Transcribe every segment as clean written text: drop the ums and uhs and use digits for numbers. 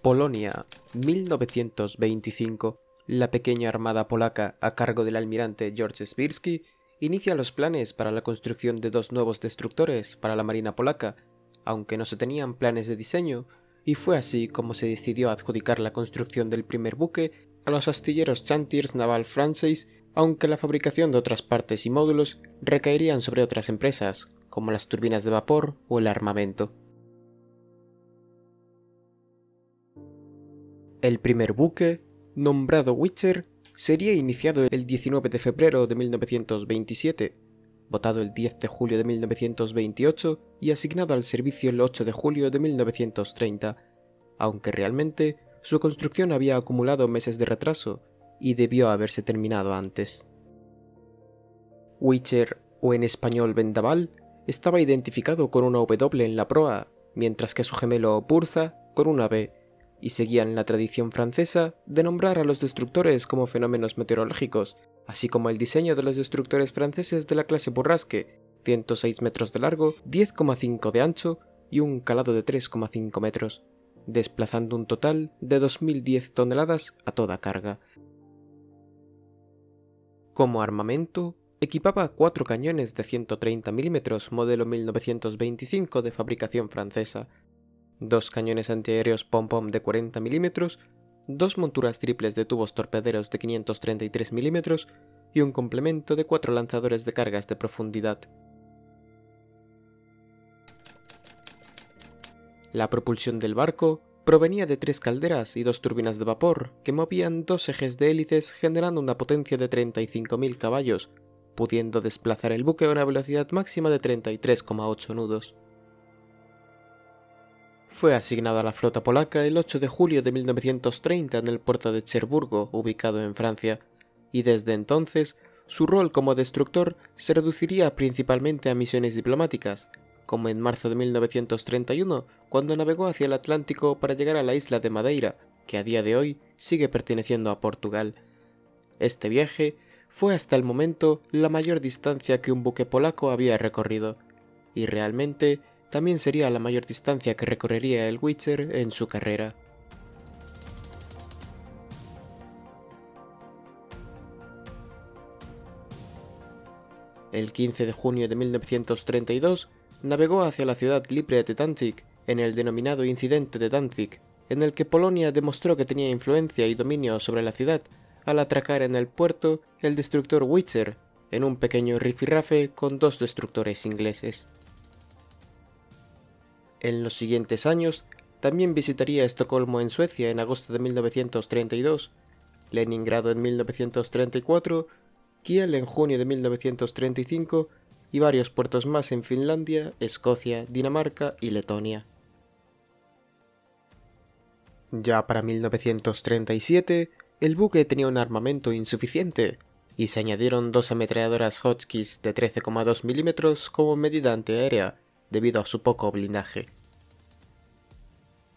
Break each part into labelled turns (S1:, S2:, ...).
S1: Polonia, 1925. La pequeña armada polaca a cargo del almirante George Swirsky inicia los planes para la construcción de dos nuevos destructores para la marina polaca, aunque no se tenían planes de diseño, y fue así como se decidió adjudicar la construcción del primer buque a los astilleros Chantiers Naval Franceis, aunque la fabricación de otras partes y módulos recaerían sobre otras empresas, como las turbinas de vapor o el armamento. El primer buque, nombrado Witcher, sería iniciado el 19 de febrero de 1927, votado el 10 de julio de 1928 y asignado al servicio el 8 de julio de 1930, aunque realmente su construcción había acumulado meses de retraso y debió haberse terminado antes. Witcher, o en español Vendaval, estaba identificado con una W en la proa, mientras que su gemelo Purza con una B, y seguían la tradición francesa de nombrar a los destructores como fenómenos meteorológicos, así como el diseño de los destructores franceses de la clase Burrasque, 106 metros de largo, 10,5 de ancho y un calado de 3,5 metros, desplazando un total de 2010 toneladas a toda carga. Como armamento, equipaba 4 cañones de 130 mm modelo 1925 de fabricación francesa, 2 cañones antiaéreos pom-pom de 40 mm, 2 monturas triples de tubos torpederos de 533 mm y un complemento de 4 lanzadores de cargas de profundidad. La propulsión del barco provenía de 3 calderas y 2 turbinas de vapor que movían 2 ejes de hélices generando una potencia de 35.000 caballos, pudiendo desplazar el buque a una velocidad máxima de 33,8 nudos. Fue asignado a la flota polaca el 8 de julio de 1930 en el puerto de Cherburgo, ubicado en Francia, y desde entonces su rol como destructor se reduciría principalmente a misiones diplomáticas, como en marzo de 1931, cuando navegó hacia el Atlántico para llegar a la isla de Madeira, que a día de hoy sigue perteneciendo a Portugal. Este viaje fue hasta el momento la mayor distancia que un buque polaco había recorrido, y realmente también sería la mayor distancia que recorrería el Witcher en su carrera. El 15 de junio de 1932 navegó hacia la ciudad libre de Danzig en el denominado Incidente de Danzig, en el que Polonia demostró que tenía influencia y dominio sobre la ciudad al atracar en el puerto el destructor Witcher en un pequeño rifirrafe con 2 destructores ingleses. En los siguientes años, también visitaría Estocolmo en Suecia en agosto de 1932, Leningrado en 1934, Kiel en junio de 1935 y varios puertos más en Finlandia, Escocia, Dinamarca y Letonia. Ya para 1937, el buque tenía un armamento insuficiente y se añadieron 2 ametralladoras Hotchkiss de 13,2 mm como medida antiaérea, debido a su poco blindaje.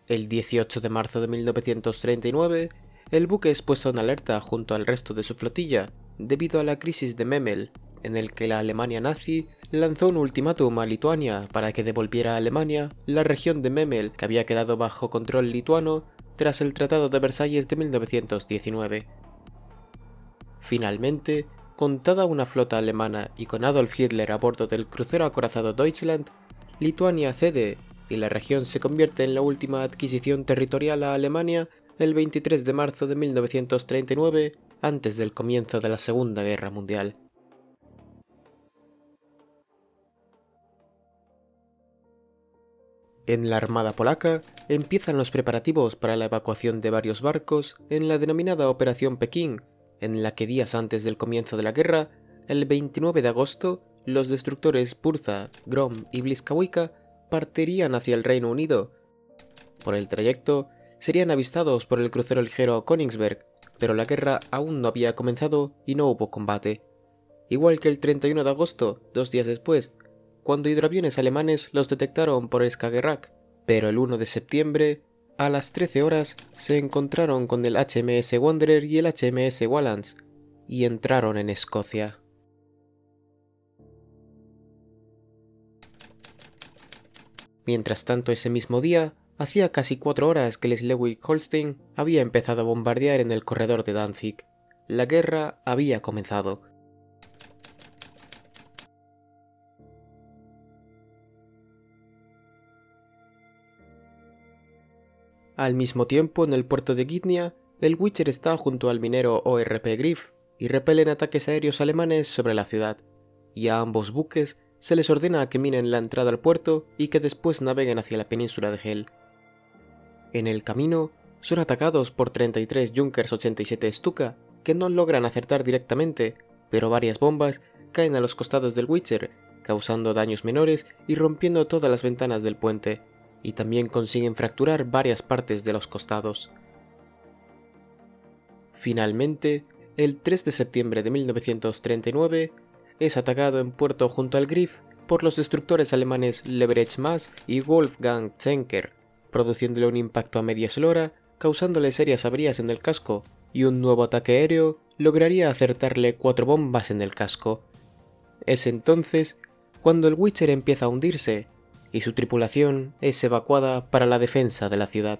S1: El 18 de marzo de 1939, el buque es puesto en alerta junto al resto de su flotilla debido a la crisis de Memel, en el que la Alemania nazi lanzó un ultimátum a Lituania para que devolviera a Alemania la región de Memel que había quedado bajo control lituano tras el Tratado de Versalles de 1919. Finalmente, con toda una flota alemana y con Adolf Hitler a bordo del crucero acorazado Deutschland, Lituania cede y la región se convierte en la última adquisición territorial a Alemania el 23 de marzo de 1939, antes del comienzo de la Segunda Guerra Mundial. En la Armada polaca empiezan los preparativos para la evacuación de varios barcos en la denominada Operación Pekín, en la que días antes del comienzo de la guerra, el 29 de agosto, los destructores Purza, Grom y Bliskawika partirían hacia el Reino Unido. Por el trayecto, serían avistados por el crucero ligero Königsberg, pero la guerra aún no había comenzado y no hubo combate. Igual que el 31 de agosto, 2 días después, cuando hidroaviones alemanes los detectaron por Skagerrak, pero el 1 de septiembre, a las 13 horas, se encontraron con el HMS Wanderer y el HMS Wallace, y entraron en Escocia. Mientras tanto, ese mismo día, Hacía casi 4 horas que el Schleswig-Holstein había empezado a bombardear en el corredor de Danzig. La guerra había comenzado. Al mismo tiempo, en el puerto de Gdynia, el Witcher está junto al minero ORP Griff y repelen ataques aéreos alemanes sobre la ciudad, y a ambos buques se les ordena que minen la entrada al puerto y que después naveguen hacia la península de Hel. En el camino, son atacados por 33 Junkers 87 Stuka que no logran acertar directamente, pero varias bombas caen a los costados del Witcher, causando daños menores y rompiendo todas las ventanas del puente, y también consiguen fracturar varias partes de los costados. Finalmente, el 3 de septiembre de 1939, es atacado en puerto junto al Griff por los destructores alemanes Leverett Maas y Wolfgang Zenker, produciéndole un impacto a media eslora, causándole serias averías en el casco, y un nuevo ataque aéreo lograría acertarle 4 bombas en el casco. Es entonces cuando el Witcher empieza a hundirse, y su tripulación es evacuada para la defensa de la ciudad.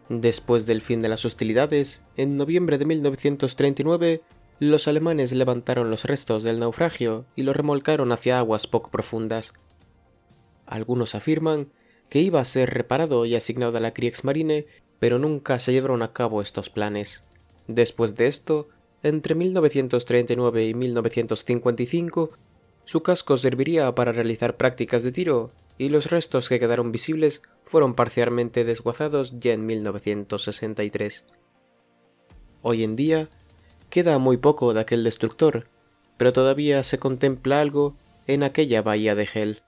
S1: Después del fin de las hostilidades, en noviembre de 1939, los alemanes levantaron los restos del naufragio y lo remolcaron hacia aguas poco profundas. Algunos afirman que iba a ser reparado y asignado a la Kriegsmarine, pero nunca se llevaron a cabo estos planes. Después de esto, entre 1939 y 1955, su casco serviría para realizar prácticas de tiro, y los restos que quedaron visibles fueron parcialmente desguazados ya en 1963. Hoy en día, queda muy poco de aquel destructor, pero todavía se contempla algo en aquella bahía de Hel.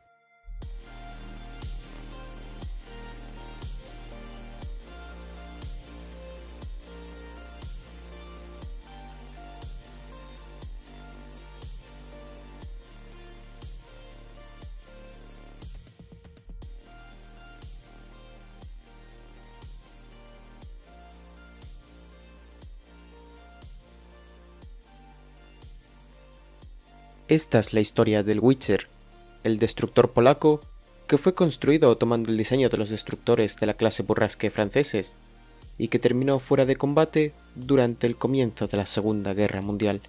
S1: Esta es la historia del Witcher, el destructor polaco que fue construido tomando el diseño de los destructores de la clase Burrasque franceses y que terminó fuera de combate durante el comienzo de la Segunda Guerra Mundial.